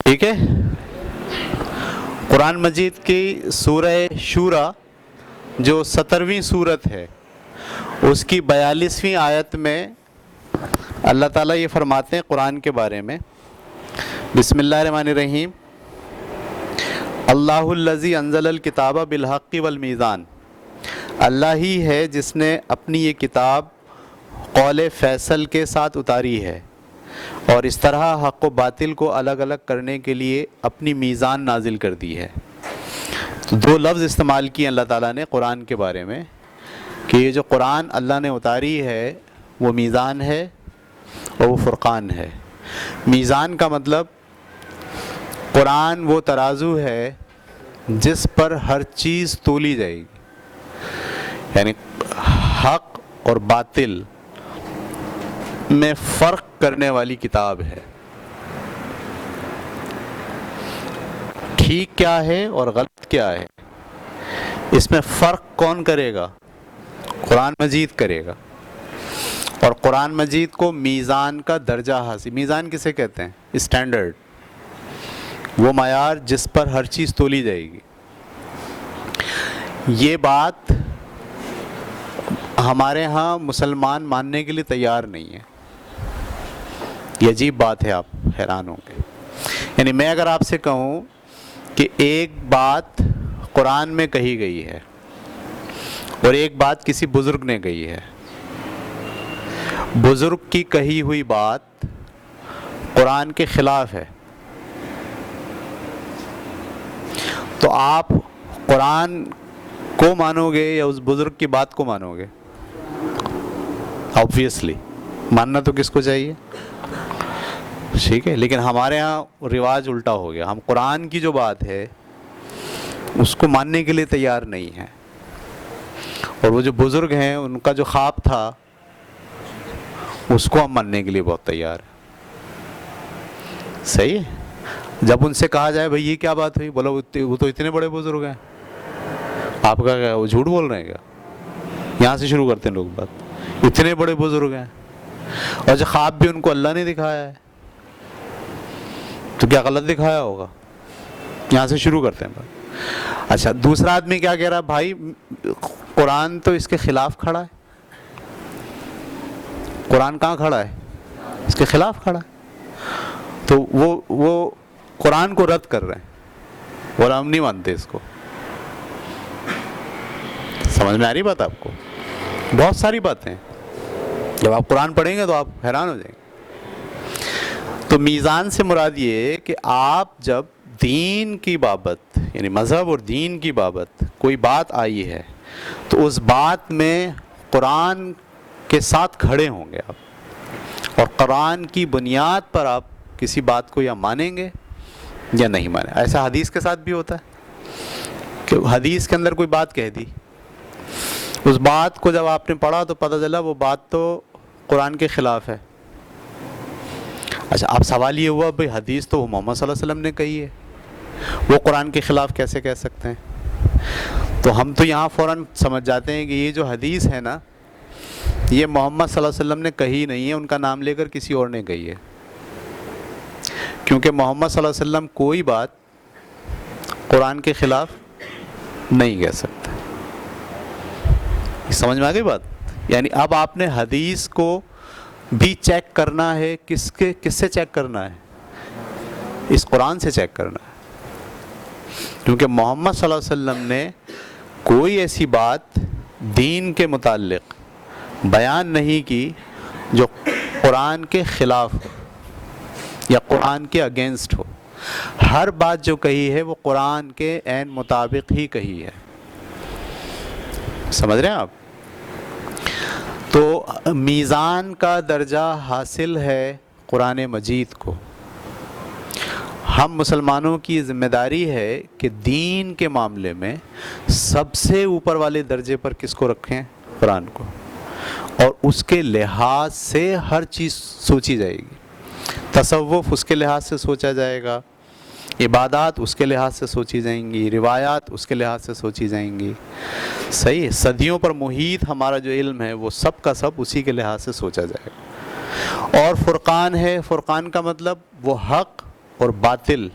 ٹھیک ہے. قرآن مجید کی سورہ شورى جو 17ویں صورت ہے اس کی 42ویں آیت میں اللہ تعالیٰ یہ فرماتے ہیں قرآن کے بارے میں. بسم اللہ الرحمن الرحیم. اللہ الذی انزل الکتاب بالحق والمیزان. اللہ ہی ہے جس نے اپنی یہ کتاب قول فیصل کے ساتھ اتاری ہے اور اس طرح حق و باطل کو الگ الگ کرنے کے لیے اپنی میزان نازل کر دی ہے. تو دو لفظ استعمال کیے اللہ تعالیٰ نے قرآن کے بارے میں کہ یہ جو قرآن اللہ نے اتاری ہے وہ میزان ہے اور وہ فرقان ہے. میزان کا مطلب قرآن وہ ترازو ہے جس پر ہر چیز تولی جائے گی، یعنی حق اور باطل میں فرق کرنے والی کتاب ہے. ٹھیک کیا ہے اور غلط کیا ہے اس میں فرق کون کرے گا؟ قرآن مجید کرے گا. اور قرآن مجید کو میزان کا درجہ حاصل. میزان کسے کہتے ہیں؟ اسٹینڈرڈ، وہ معیار جس پر ہر چیز تولی جائے گی. یہ بات ہمارے ہاں مسلمان ماننے کے لیے تیار نہیں ہے. یہ عجیب بات ہے، آپ حیران ہوں گے. یعنی میں اگر آپ سے کہوں کہ ایک بات قرآن میں کہی گئی ہے اور ایک بات کسی بزرگ نے کہی ہے، بزرگ کی کہی ہوئی بات قرآن کے خلاف ہے، تو آپ قرآن کو مانو گے یا اس بزرگ کی بات کو مانو گے؟ آبویسلی ماننا تو کس کو چاہیے؟ ٹھیک ہے. لیکن ہمارے ہاں رواج الٹا ہو گیا. ہم قرآن کی جو بات ہے اس کو ماننے کے لیے تیار نہیں ہیں، اور وہ جو بزرگ ہیں ان کا جو خواب تھا اس کو ہم ماننے کے لیے بہت تیار ہیں. صحیح ہے. جب ان سے کہا جائے بھائی یہ کیا بات ہوئی، بولا وہ تو اتنے بڑے بزرگ ہیں. آپ کا کیا وہ جھوٹ بول رہے ہیں کیا؟ یہاں سے شروع کرتے ہیں لوگ بات. اتنے بڑے بزرگ ہیں اور جو خواب بھی ان کو اللہ نے دکھایا ہے تو کیا غلط دکھایا ہوگا؟ یہاں سے شروع کرتے ہیں بات. اچھا، دوسرا آدمی کیا کہہ رہا؟ بھائی قرآن تو اس کے خلاف کھڑا ہے. قرآن کہاں کھڑا ہے؟ اس کے خلاف کھڑا ہے. تو وہ قرآن کو رد کر رہے ہیں اور ہم نہیں مانتے اس کو. سمجھ میں آ رہی بات آپ کو؟ بہت ساری باتیں جب آپ قرآن پڑھیں گے تو آپ حیران ہو جائیں گے. تو میزان سے مراد یہ ہے کہ آپ جب دین کی بابت، یعنی مذہب اور دین کی بابت کوئی بات آئی ہے تو اس بات میں قرآن کے ساتھ کھڑے ہوں گے آپ، اور قرآن کی بنیاد پر آپ کسی بات کو یا مانیں گے یا نہیں مانیں. ایسا حدیث کے ساتھ بھی ہوتا ہے کہ حدیث کے اندر کوئی بات کہہ دی، اس بات کو جب آپ نے پڑھا تو پتہ چلا وہ بات تو قرآن کے خلاف ہے. اچھا، اب سوال یہ ہوا بھائی حدیث تو محمد صلی اللہ علیہ وسلم نے کہی ہے، وہ قرآن کے خلاف کیسے کہہ سکتے ہیں؟ تو ہم تو یہاں فوراً سمجھ جاتے ہیں کہ یہ جو حدیث ہے نا یہ محمد صلی اللہ علیہ وسلم نے کہی نہیں ہے، ان کا نام لے کر کسی اور نے کہی ہے. کیونکہ محمد صلی اللہ علیہ وسلم کوئی بات قرآن کے خلاف نہیں کہہ سکتا. سمجھ میں آ گئی بات؟ یعنی اب آپ نے حدیث کو بھی چیک کرنا ہے. کس سے چیک کرنا ہے؟ اس قرآن سے چیک کرنا ہے. کیونکہ محمد صلی اللہ علیہ وسلم نے کوئی ایسی بات دین کے متعلق بیان نہیں کی جو قرآن کے خلاف ہو یا قرآن کے اگینسٹ ہو. ہر بات جو کہی ہے وہ قرآن کے عین مطابق ہی کہی ہے. سمجھ رہے ہیں آپ؟ تو میزان کا درجہ حاصل ہے قرآن مجید کو. ہم مسلمانوں کی ذمہ داری ہے کہ دین کے معاملے میں سب سے اوپر والے درجے پر کس کو رکھیں؟ قرآن کو. اور اس کے لحاظ سے ہر چیز سوچی جائے گی. تصوف اس کے لحاظ سے سوچا جائے گا، عبادات اس کے لحاظ سے سوچی جائیں گی، روایات اس کے لحاظ سے سوچی جائیں گی. صحیح ہے. صدیوں پر محیط ہمارا جو علم ہے وہ سب کا سب اسی کے لحاظ سے سوچا جائے گا. اور فرقان ہے. فرقان کا مطلب وہ حق اور باطل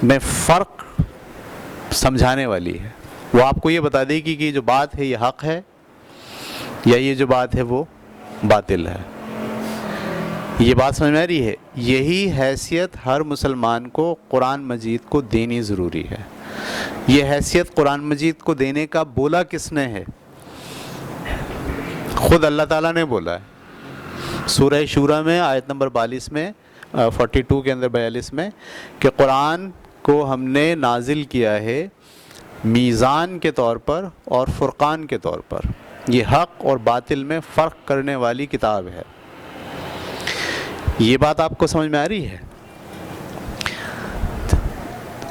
میں فرق سمجھانے والی ہے. وہ آپ کو یہ بتا دے گی کہ یہ جو بات ہے یہ حق ہے یا یہ جو بات ہے وہ باطل ہے. یہ بات سمجھ میں آ رہی ہے؟ یہی حیثیت ہر مسلمان کو قرآن مجید کو دینی ضروری ہے. یہ حیثیت قرآن مجید کو دینے کا بولا کس نے ہے؟ خود اللہ تعالیٰ نے بولا ہے سورہ شورى میں آیت نمبر 42 میں 42 کے اندر 42 میں کہ قرآن کو ہم نے نازل کیا ہے میزان کے طور پر اور فرقان کے طور پر. یہ حق اور باطل میں فرق کرنے والی کتاب ہے. یہ بات آپ کو سمجھ میں آ رہی ہے؟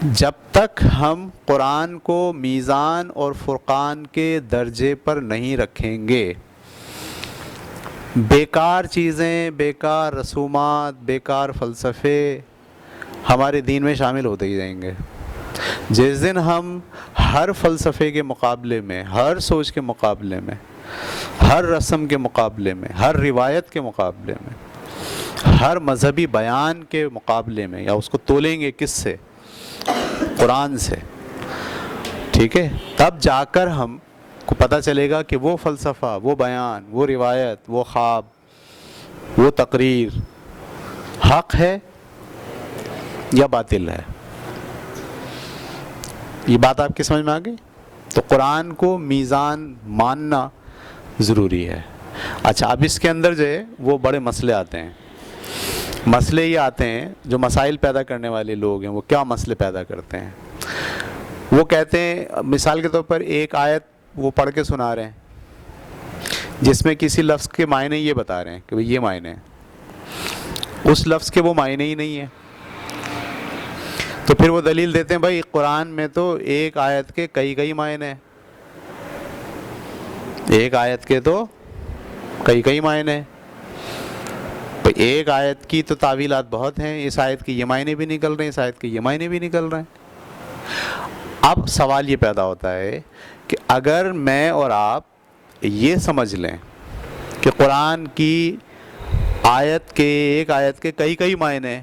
جب تک ہم قرآن کو میزان اور فرقان کے درجے پر نہیں رکھیں گے، بیکار چیزیں، بیکار رسومات، بیکار فلسفے ہمارے دین میں شامل ہوتے ہی جائیں گے. جس دن ہم ہر فلسفے کے مقابلے میں، ہر سوچ کے مقابلے میں، ہر رسم کے مقابلے میں، ہر روایت کے مقابلے میں، ہر مذہبی بیان کے مقابلے میں، یا اس کو تولیں گے کس سے؟ قرآن سے. ٹھیک ہے؟ تب جا کر ہم کو پتہ چلے گا کہ وہ فلسفہ، وہ بیان، وہ روایت، وہ خواب، وہ تقریر حق ہے یا باطل ہے. یہ بات آپ کی سمجھ میں آ گئی؟ تو قرآن کو میزان ماننا ضروری ہے. اچھا، اب اس کے اندر جو ہے وہ بڑے مسئلے آتے ہیں. مسئلے یہ آتے ہیں، جو مسائل پیدا کرنے والے لوگ ہیں وہ کیا مسئلے پیدا کرتے ہیں. وہ کہتے ہیں، مثال کے طور پر ایک آیت وہ پڑھ کے سنا رہے ہیں جس میں کسی لفظ کے معنی یہ بتا رہے ہیں کہ یہ معنی ہے، اس لفظ کے وہ معنی ہی نہیں ہیں. تو پھر وہ دلیل دیتے ہیں بھائی قرآن میں تو ایک آیت کے کئی معنی ہیں، ایک آیت کے تو کئی معنی ہیں. ایک آیت کی تو تعویلات بہت ہیں، اس آیت کے یہ معنی بھی نکل رہے ہیں، اس آیت کے یہ معنی بھی نکل رہے ہیں. اب سوال یہ پیدا ہوتا ہے کہ اگر میں اور آپ یہ سمجھ لیں کہ قرآن کی ایک آیت کے کئی معنی ہیں،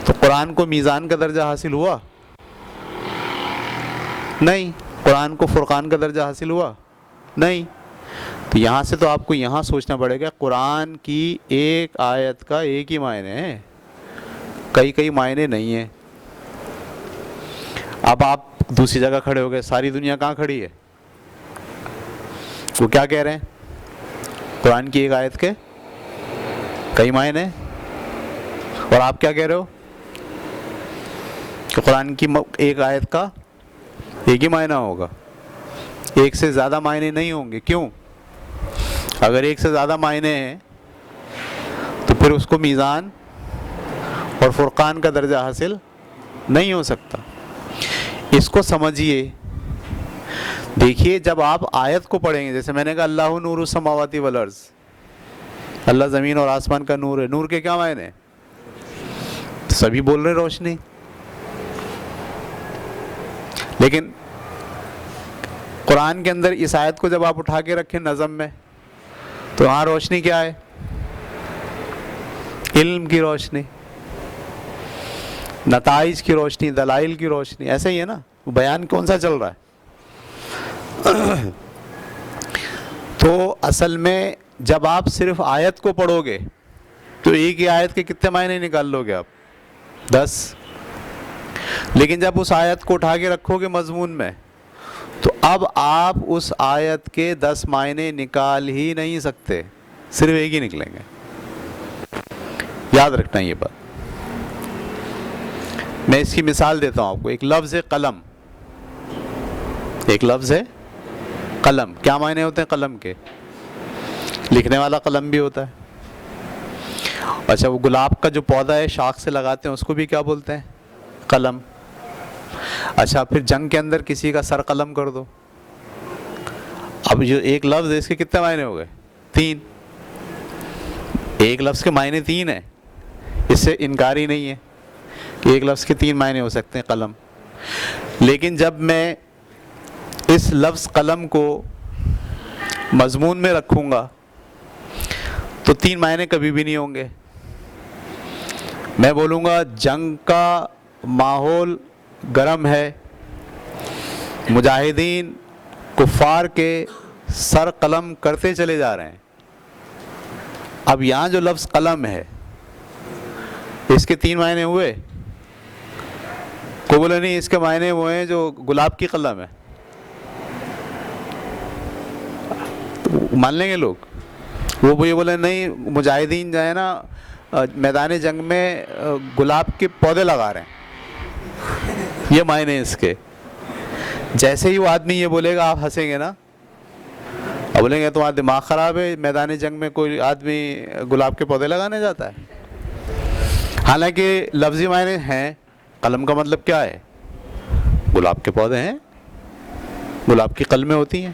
تو قرآن کو میزان کا درجہ حاصل ہوا؟ نہیں. قرآن کو فرقان کا درجہ حاصل ہوا؟ نہیں. تو یہاں سے تو آپ کو یہاں سوچنا پڑے گا قرآن کی ایک آیت کا ایک ہی معنی ہے، کئی معنی نہیں ہیں. اب آپ دوسری جگہ کھڑے ہو گئے، ساری دنیا کہاں کھڑی ہے؟ وہ کیا کہہ رہے ہیں؟ قرآن کی ایک آیت کے کئی معنی ہیں. اور آپ کیا کہہ رہے ہو کہ قرآن کی ایک آیت کا ایک ہی معنی ہوگا، ایک سے زیادہ معنی نہیں ہوں گے. کیوں؟ اگر ایک سے زیادہ معنی ہیں تو پھر اس کو میزان اور فرقان کا درجہ حاصل نہیں ہو سکتا. اس کو سمجھیے. دیکھیے، جب آپ آیت کو پڑھیں گے، جیسے میں نے کہا اللہ نور السماوات والارض، اللہ زمین اور آسمان کا نور ہے. نور کے کیا معنی ہیں؟ سبھی بول رہے روشنی. لیکن قرآن کے اندر اس آیت کو جب آپ اٹھا کے رکھیں نظم میں، تو وہاں روشنی کیا ہے؟ علم کی روشنی، نتائج کی روشنی، دلائل کی روشنی. ایسا ہی ہے نا؟ بیان کون سا چل رہا ہے؟ تو اصل میں جب آپ صرف آیت کو پڑھو گے تو ایک ہی آیت کے کتنے معنی نکال لو گے آپ؟ 10. لیکن جب اس آیت کو اٹھا کے رکھو گے مضمون میں، تو اب آپ اس آیت کے 10 معنی نکال ہی نہیں سکتے، صرف ایک ہی نکلیں گے. یاد رکھنا یہ بات. میں اس کی مثال دیتا ہوں آپ کو. ایک لفظ ہے قلم. ایک لفظ ہے قلم. کیا معنی ہوتے ہیں قلم کے؟ لکھنے والا قلم بھی ہوتا ہے. اچھا، وہ گلاب کا جو پودا ہے شاخ سے لگاتے ہیں اس کو بھی کیا بولتے ہیں؟ قلم. اچھا، پھر جنگ کے اندر کسی کا سر قلم کر دو. اب جو ایک لفظ ہے اس کے کتنے معنی ہو گئے؟ 3. ایک لفظ کے معنی 3 ہیں، اس سے انکار ہی نہیں ہے کہ ایک لفظ کے 3 معنی ہو سکتے ہیں قلم. لیکن جب میں اس لفظ قلم کو مضمون میں رکھوں گا تو 3 معنی کبھی بھی نہیں ہوں گے. میں بولوں گا جنگ کا ماحول گرم ہے، مجاہدین کفار کے سر قلم کرتے چلے جا رہے ہیں. اب یہاں جو لفظ قلم ہے اس کے 3 معنی ہوئے. کوئی بولے نہیں اس کے معنی وہ ہیں جو گلاب کی قلم ہے. تو مان لیں گے لوگ. وہ یہ بولے نہیں مجاہدین جو ہے نا میدان جنگ میں گلاب کے پودے لگا رہے ہیں، یہ معنی اس کے. جیسے ہی وہ آدمی یہ بولے گا آپ ہنسیں گے نا، اب بولیں گے تمہارا دماغ خراب ہے، میدان جنگ میں کوئی آدمی گلاب کے پودے لگانے جاتا ہے. حالانکہ لفظی معنی ہیں. قلم کا مطلب کیا ہے؟ گلاب کے پودے ہیں، گلاب کی قلمیں ہوتی ہیں.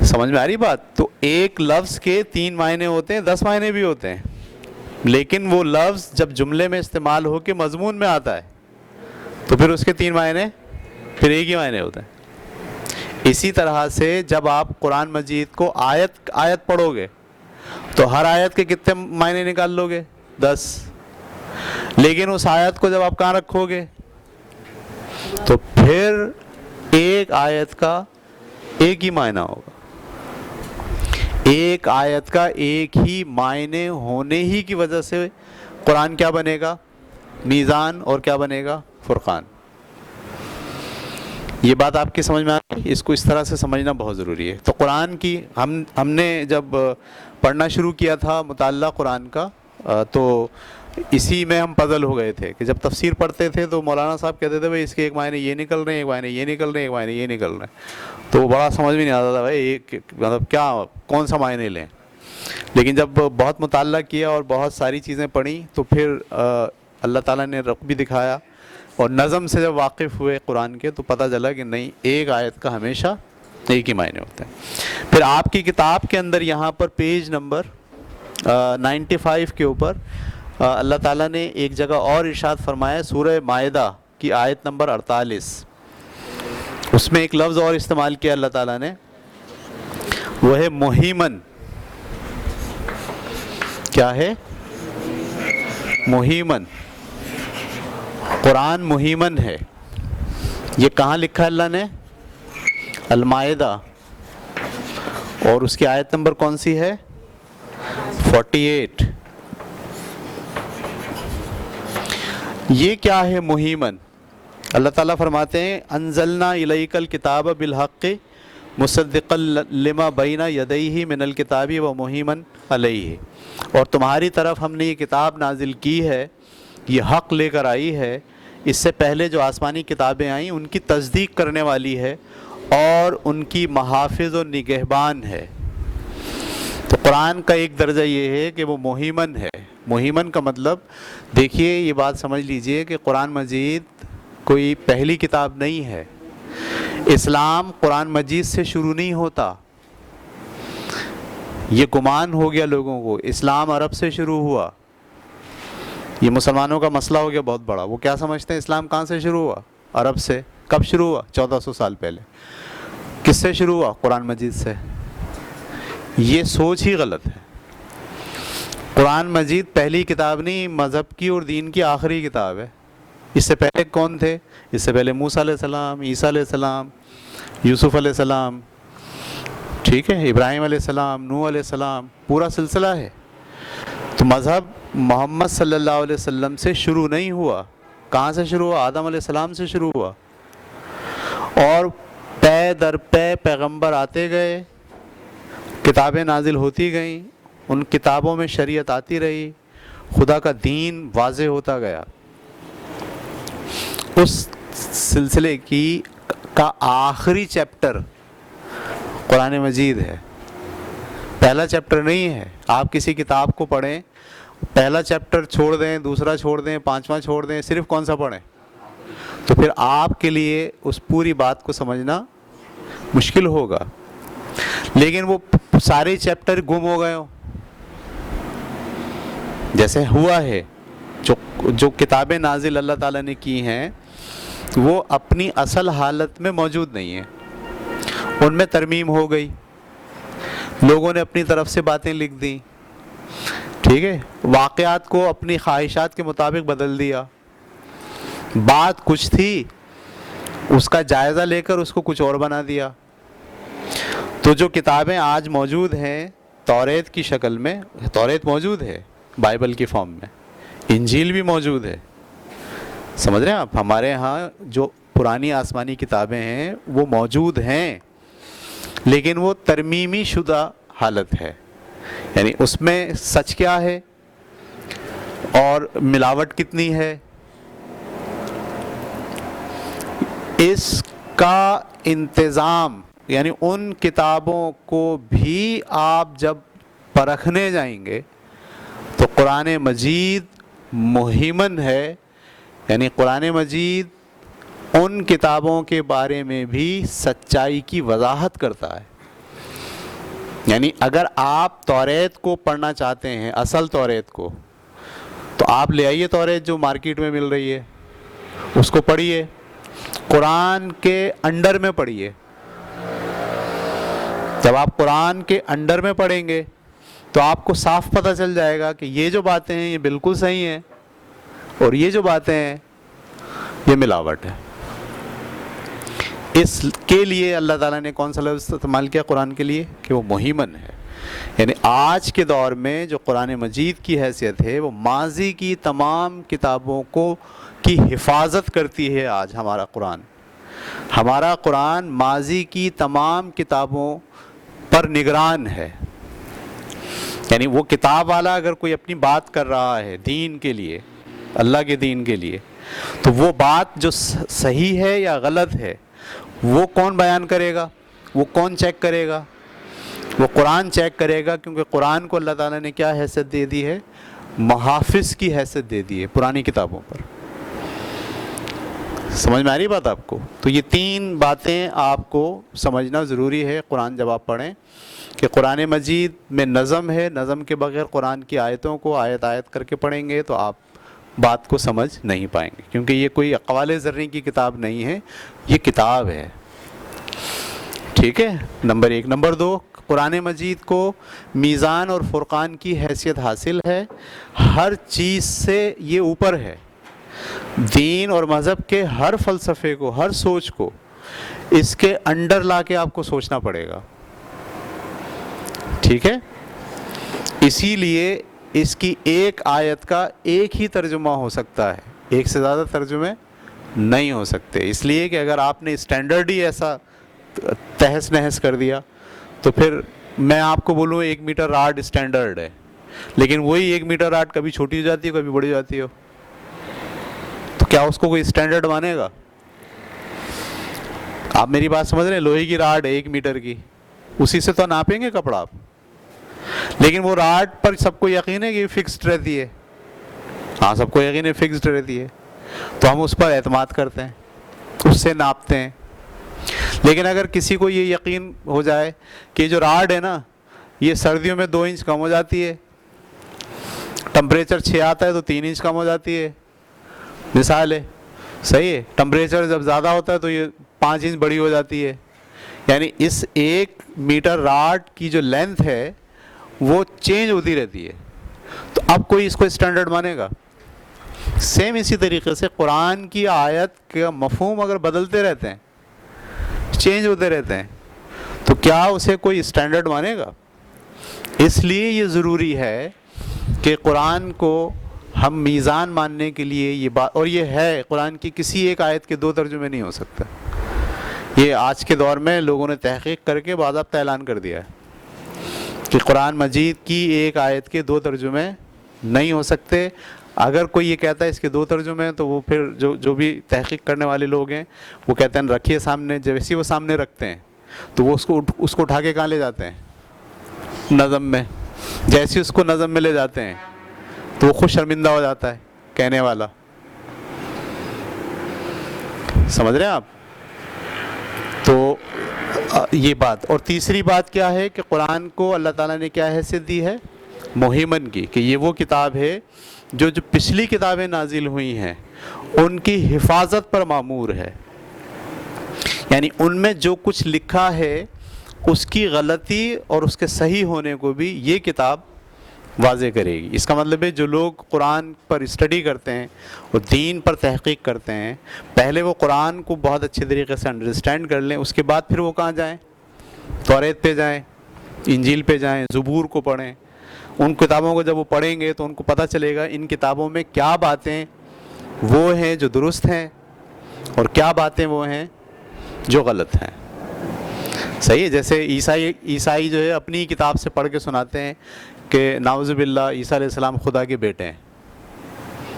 سمجھ میں آ رہی بات؟ تو ایک لفظ کے 3 معنی ہوتے ہیں، 10 معنی بھی ہوتے ہیں، لیکن وہ لفظ جب جملے میں استعمال ہو کے مضمون میں آتا ہے تو پھر اس کے 3 معنی پھر ایک ہی معنی ہوتے ہیں. اسی طرح سے جب آپ قرآن مجید کو آیت پڑھو گے تو ہر آیت کے کتنے معنی نکال لو گے؟ 10. لیکن اس آیت کو جب آپ کہاں رکھو گے تو پھر ایک آیت کا ایک ہی معنی ہوگا. ایک آیت کا ایک ہی معنی ہونے ہی کی وجہ سے قرآن کیا بنے گا؟ میزان. اور کیا بنے گا؟ فرقان. یہ بات آپ کی سمجھ میں آ رہی ہے؟ اس کو اس طرح سے سمجھنا بہت ضروری ہے. تو قرآن کی ہم نے جب پڑھنا شروع کیا تھا مطالعہ قرآن کا تو اسی میں ہم پزل ہو گئے تھے کہ جب تفسیر پڑھتے تھے تو مولانا صاحب کہتے تھے بھائی اس کے ایک معنی یہ نکل رہے ہیں، ایک معنی یہ نکل رہے ہیں، ایک معنی یہ نکل رہے ہیں. تو وہ بڑا سمجھ میں نہیں آتا تھا بھائی مطلب کیا کون سا معنی لیں. لیکن جب بہت مطالعہ کیا اور بہت ساری چیزیں پڑھیں تو پھر اللہ تعالیٰ نے رخ بھی دکھایا اور نظم سے جب واقف ہوئے قرآن کے تو پتہ چلا کہ نہیں ایک آیت کا ہمیشہ ایک ہی معنی ہوتے ہیں. پھر آپ کی کتاب کے اندر یہاں پر پیج نمبر 95 کے اوپر اللہ تعالیٰ نے ایک جگہ اور ارشاد فرمایا سورہ مائدہ کی آیت نمبر 48. اس میں ایک لفظ اور استعمال کیا اللہ تعالیٰ نے، وہ ہے مہیمن. کیا ہے؟ مہیمن. قرآن مہیمن ہے. یہ کہاں لکھا اللہ نے؟ المائدہ. اور اس کی آیت نمبر کون سی ہے؟ 48. یہ کیا ہے مہیمن؟ اللہ تعالیٰ فرماتے ہیں انزلنا الیک الکتاب بالحق مصدقا لما بین یدیہ من الکتاب ومہیمن علیہ. اور تمہاری طرف ہم نے یہ کتاب نازل کی ہے، یہ حق لے کر آئی ہے، اس سے پہلے جو آسمانی کتابیں آئیں ان کی تصدیق کرنے والی ہے اور ان کی محافظ و نگہبان ہے. تو قرآن کا ایک درجہ یہ ہے کہ وہ مہیمن ہے. مہیمن کا مطلب دیکھیے یہ بات سمجھ لیجئے کہ قرآن مجید کوئی پہلی کتاب نہیں ہے. اسلام قرآن مجید سے شروع نہیں ہوتا. یہ گمان ہو گیا لوگوں کو اسلام عرب سے شروع ہوا. یہ مسلمانوں کا مسئلہ ہو گیا بہت بڑا. وہ کیا سمجھتے ہیں اسلام کہاں سے شروع ہوا؟ عرب سے. کب شروع ہوا؟ 1400 سال پہلے. کس سے شروع ہوا؟ قرآن مجید سے. یہ سوچ ہی غلط ہے. قرآن مجید پہلی کتاب نہیں، مذہب کی اور دین کی آخری کتاب ہے. اس سے پہلے کون تھے؟ اس سے پہلے موسیٰ علیہ السلام، عیسیٰ علیہ السلام، یوسف علیہ السلام، ٹھیک ہے، ابراہیم علیہ السلام، نوح علیہ السلام، پورا سلسلہ ہے. تو مذہب محمد صلی اللہ علیہ وسلم سے شروع نہیں ہوا. کہاں سے شروع ہوا؟ آدم علیہ السلام سے شروع ہوا. اور پے در پے پیغمبر آتے گئے، کتابیں نازل ہوتی گئیں، ان کتابوں میں شریعت آتی رہی، خدا کا دین واضح ہوتا گیا. اس سلسلے کا آخری چیپٹر قرآن مجید ہے. پہلا چیپٹر نہیں ہے. آپ کسی کتاب کو پڑھیں، پہلا چیپٹر چھوڑ دیں، دوسرا چھوڑ دیں، پانچواں چھوڑ دیں، صرف کون سا پڑھیں؟ تو پھر آپ کے لیے اس پوری بات کو سمجھنا مشکل ہوگا. لیکن وہ سارے چیپٹر گم ہو گئے ہوں جیسے ہوا ہے. جو کتابیں نازل اللہ تعالیٰ نے کی ہیں وہ اپنی اصل حالت میں موجود نہیں ہیں. ان میں ترمیم ہو گئی، لوگوں نے اپنی طرف سے باتیں لکھ دیں، ٹھیک ہے، واقعات کو اپنی خواہشات کے مطابق بدل دیا، بات کچھ تھی اس کا جائزہ لے کر اس کو کچھ اور بنا دیا۔ تو جو کتابیں آج موجود ہیں توریت کی شکل میں، توریت موجود ہے بائبل کی فارم میں، انجیل بھی موجود ہے، سمجھ رہے ہیں آپ؟ ہمارے ہاں جو پرانی آسمانی کتابیں ہیں وہ موجود ہیں، لیکن وہ ترمیمی شدہ حالت ہے، یعنی اس میں سچ کیا ہے اور ملاوٹ کتنی ہے، اس کا انتظام، یعنی ان کتابوں کو بھی آپ جب پرکھنے جائیں گے تو قرآن مجید مہیمن ہے، یعنی قرآن مجید ان کتابوں کے بارے میں بھی سچائی کی وضاحت کرتا ہے۔ یعنی اگر آپ توریت کو پڑھنا چاہتے ہیں، اصل توریت کو، تو آپ لے آئیے توریت جو مارکیٹ میں مل رہی ہے، اس کو پڑھیے، قرآن کے انڈر میں پڑھیے۔ جب آپ قرآن کے انڈر میں پڑھیں گے تو آپ کو صاف پتہ چل جائے گا کہ یہ جو باتیں ہیں یہ بالکل صحیح ہیں، اور یہ جو باتیں ہیں یہ ملاوٹ ہے۔ اس کے لیے اللہ تعالیٰ نے کون سا لفظ استعمال کیا قرآن کے لیے؟ کہ وہ مہیمن ہے، یعنی آج کے دور میں جو قرآن مجید کی حیثیت ہے وہ ماضی کی تمام کتابوں کی حفاظت کرتی ہے۔ آج ہمارا قرآن ماضی کی تمام کتابوں پر نگران ہے، یعنی وہ کتاب والا اگر کوئی اپنی بات کر رہا ہے دین کے لیے، اللہ کے دین کے لیے، تو وہ بات جو صحیح ہے یا غلط ہے وہ کون بیان کرے گا؟ وہ کون چیک کرے گا؟ وہ قرآن چیک کرے گا، کیونکہ قرآن کو اللہ تعالیٰ نے کیا حیثیت دے دی ہے؟ محافظ کی حیثیت دے دی ہے پرانی کتابوں پر۔ سمجھ میں آ رہی بات آپ کو؟ تو یہ تین باتیں آپ کو سمجھنا ضروری ہے قرآن جب آپ پڑھیں، کہ قرآن مجید میں نظم ہے، نظم کے بغیر قرآن کی آیتوں کو آیت آیت کر کے پڑھیں گے تو آپ بات کو سمجھ نہیں پائیں گے، کیونکہ یہ کوئی اقوال زرعی کی کتاب نہیں ہے، یہ کتاب ہے۔ ٹھیک ہے، نمبر 1۔ نمبر 2، قرآن مجید کو میزان اور فرقان کی حیثیت حاصل ہے، ہر چیز سے یہ اوپر ہے، دین اور مذہب کے ہر فلسفے کو، ہر سوچ کو اس کے انڈر لا کے آپ کو سوچنا پڑے گا۔ ٹھیک ہے، اسی لیے اس کی ایک آیت کا ایک ہی ترجمہ ہو سکتا ہے، ایک سے زیادہ ترجمے نہیں ہو سکتے، اس لیے کہ اگر آپ نے اسٹینڈرڈ ہی ایسا تہس نہس کر دیا تو پھر میں آپ کو بولوں 1 میٹر راڈ اسٹینڈرڈ ہے، لیکن وہی 1 میٹر راڈ کبھی چھوٹی ہو جاتی ہے کبھی بڑی ہو جاتی ہو، تو کیا اس کو کوئی اسٹینڈرڈ مانے گا؟ آپ میری بات سمجھ رہے ہیں؟ لوہے کی راڈ ہے 1 میٹر کی، اسی سے تو ناپیں گے کپڑا آپ، لیکن وہ راڈ پر سب کو یقین ہے کہ فکسڈ رہتی ہے، ہاں سب کو یقین ہے فکسڈ رہتی ہے، تو ہم اس پر اعتماد کرتے ہیں، اس سے ناپتے ہیں۔ لیکن اگر کسی کو یہ یقین ہو جائے کہ جو راڈ ہے نا یہ سردیوں میں 2 انچ کم ہو جاتی ہے، ٹمپریچر 6 آتا ہے تو 3 انچ کم ہو جاتی ہے، مثال ہے، صحیح ہے، ٹمپریچر جب زیادہ ہوتا ہے تو یہ 5 انچ بڑی ہو جاتی ہے، یعنی اس 1 میٹر راڈ کی جو لینتھ ہے وہ چینج ہوتی رہتی ہے، تو اب کوئی اس کو اسٹینڈرڈ مانے گا؟ سیم اسی طریقے سے قرآن کی آیت کا مفہوم اگر بدلتے رہتے ہیں، چینج ہوتے رہتے ہیں، تو کیا اسے کوئی اسٹینڈرڈ مانے گا؟ اس لیے یہ ضروری ہے کہ قرآن کو ہم میزان ماننے کے لیے یہ بات، اور یہ ہے قرآن کی کسی ایک آیت کے 2 ترجمے نہیں ہو سکتا، یہ آج کے دور میں لوگوں نے تحقیق کر کے باضابطہ اعلان کر دیا ہے کہ قرآن مجید کی ایک آیت کے 2 ترجمے نہیں ہو سکتے۔ اگر کوئی یہ کہتا ہے اس کے 2 ترجمے ہیں تو وہ پھر جو بھی تحقیق کرنے والے لوگ ہیں وہ کہتے ہیں رکھیے سامنے، جیسے وہ سامنے رکھتے ہیں تو وہ اس کو اٹھا کے کہاں لے جاتے ہیں؟ نظم میں، جیسے اس کو نظم میں لے جاتے ہیں تو وہ خود شرمندہ ہو جاتا ہے کہنے والا، سمجھ رہے ہیں آپ؟ تو یہ بات، اور تیسری بات کیا ہے کہ قرآن کو اللہ تعالیٰ نے کیا حیثیت دی ہے؟ مہیمن کی، کہ یہ وہ کتاب ہے جو پچھلی کتابیں نازل ہوئی ہیں ان کی حفاظت پر مامور ہے، یعنی ان میں جو کچھ لکھا ہے اس کی غلطی اور اس کے صحیح ہونے کو بھی یہ کتاب واضح کرے گی۔ اس کا مطلب ہے جو لوگ قرآن پر اسٹڈی کرتے ہیں اور دین پر تحقیق کرتے ہیں، پہلے وہ قرآن کو بہت اچھے طریقے سے انڈرسٹینڈ کر لیں، اس کے بعد پھر وہ کہاں جائیں؟ توریت پہ جائیں، انجیل پہ جائیں، زبور کو پڑھیں۔ ان کتابوں کو جب وہ پڑھیں گے تو ان کو پتہ چلے گا ان کتابوں میں کیا باتیں وہ ہیں جو درست ہیں اور کیا باتیں وہ ہیں جو غلط ہیں۔ صحیح ہے؟ جیسے عیسائی جو ہے اپنی کتاب سے پڑھ کے سناتے ہیں کہ نعوذ باللہ عیسیٰ علیہ السلام خدا کے بیٹے ہیں،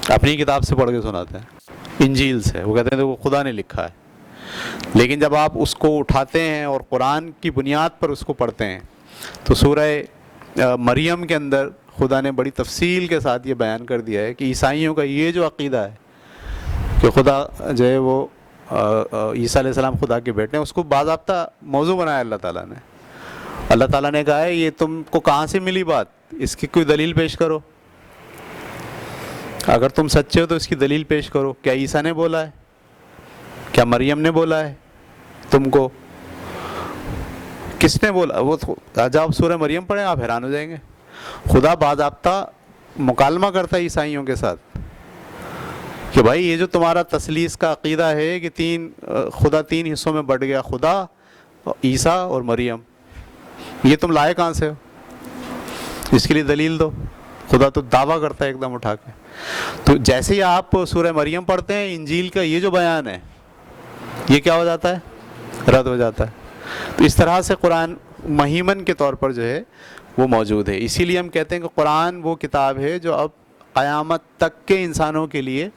اپنی کتاب سے پڑھ کے سناتے ہیں، انجیل سے، وہ کہتے ہیں وہ خدا نے لکھا ہے۔ لیکن جب آپ اس کو اٹھاتے ہیں اور قرآن کی بنیاد پر اس کو پڑھتے ہیں تو سورہ مریم کے اندر خدا نے بڑی تفصیل کے ساتھ یہ بیان کر دیا ہے کہ عیسائیوں کا یہ جو عقیدہ ہے کہ خدا جو ہے وہ عیسیٰ علیہ السلام خدا کے بیٹے ہیں، اس کو باضابطہ موضوع بنایا اللہ تعالیٰ نے۔ اللہ تعالیٰ نے کہا ہے یہ تم کو کہاں سے ملی بات، اس کی کوئی دلیل پیش کرو، اگر تم سچے ہو تو اس کی دلیل پیش کرو۔ کیا عیسیٰ نے بولا ہے؟ کیا مریم نے بولا ہے تم کو؟ کس نے بولا؟ وہ جب آپ سورہ مریم پڑھیں آپ حیران ہو جائیں گے، خدا باضابطہ مکالمہ کرتا ہے عیسائیوں کے ساتھ کہ بھائی یہ جو تمہارا تثلیث کا عقیدہ ہے کہ خدا تین حصوں میں بٹ گیا، خدا، عیسیٰ اور مریم، یہ تم لائے کہاں سے ہو؟ اس کے لیے دلیل دو۔ خدا تو دعویٰ کرتا ہے ایک دم اٹھا کے۔ تو جیسے ہی آپ سورہ مریم پڑھتے ہیں، انجیل کا یہ جو بیان ہے یہ کیا ہو جاتا ہے؟ رد ہو جاتا ہے۔ تو اس طرح سے قرآن مہیمن کے طور پر جو ہے وہ موجود ہے۔ اسی لیے ہم کہتے ہیں کہ قرآن وہ کتاب ہے جو اب قیامت تک کے انسانوں کے لیے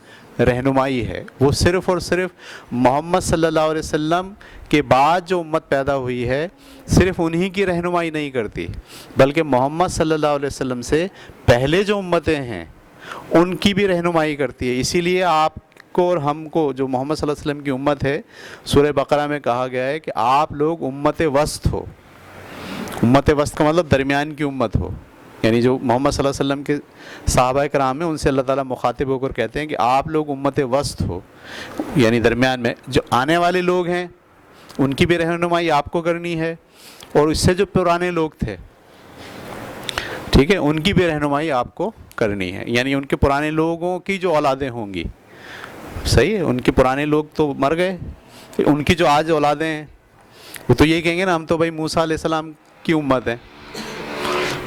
رہنمائی ہے۔ وہ صرف اور صرف محمد صلی اللہ علیہ وسلم کے بعد جو امت پیدا ہوئی ہے صرف انہی کی رہنمائی نہیں کرتی، بلکہ محمد صلی اللہ علیہ وسلم سے پہلے جو امتیں ہیں ان کی بھی رہنمائی کرتی ہے۔ اسی لیے آپ کو اور ہم کو جو محمد صلی اللہ علیہ وسلم کی امت ہے، سورہ بقرہ میں کہا گیا ہے کہ آپ لوگ امت وسط ہو۔ امت وسط کا مطلب درمیان کی امت ہو، یعنی جو محمد صلی اللہ علیہ وسلم کے صحابہ کرام ہیں ان سے اللہ تعالیٰ مخاطب ہو کر کہتے ہیں کہ آپ لوگ امت وسط ہو، یعنی درمیان میں جو آنے والے لوگ ہیں ان کی بھی رہنمائی آپ کو کرنی ہے، اور اس سے جو پرانے لوگ تھے، ٹھیک ہے، ان کی بھی رہنمائی آپ کو کرنی ہے، یعنی ان کے پرانے لوگوں کی جو اولادیں ہوں گی، صحیح ہے، ان کے پرانے لوگ تو مر گئے، ان کی جو آج اولادیں ہیں وہ تو یہی کہیں گے نا ہم تو بھائی موسیٰ علیہ السلام کی امت ہیں۔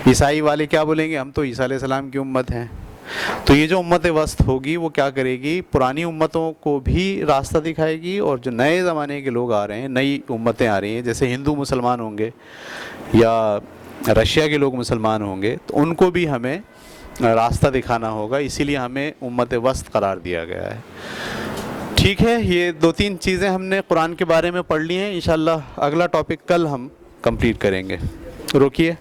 عیسائی والے کیا بولیں گے؟ ہم تو عیسیٰ علیہ السلام کی امت ہیں۔ تو یہ جو امت وسط ہوگی وہ کیا کرے گی؟ پرانی امتوں کو بھی راستہ دکھائے گی، اور جو نئے زمانے کے لوگ آ رہے ہیں، نئی امتیں آ رہی ہیں، جیسے ہندو مسلمان ہوں گے یا رشیا کے لوگ مسلمان ہوں گے، تو ان کو بھی ہمیں راستہ دکھانا ہوگا، اسی لیے ہمیں امت وسط قرار دیا گیا ہے۔ ٹھیک ہے، یہ دو تین چیزیں ہم نے قرآن کے بارے میں پڑھ لی ہیں، انشاءاللہ اگلا ٹاپک کل ہم کمپلیٹ کریں گے۔ روکیے۔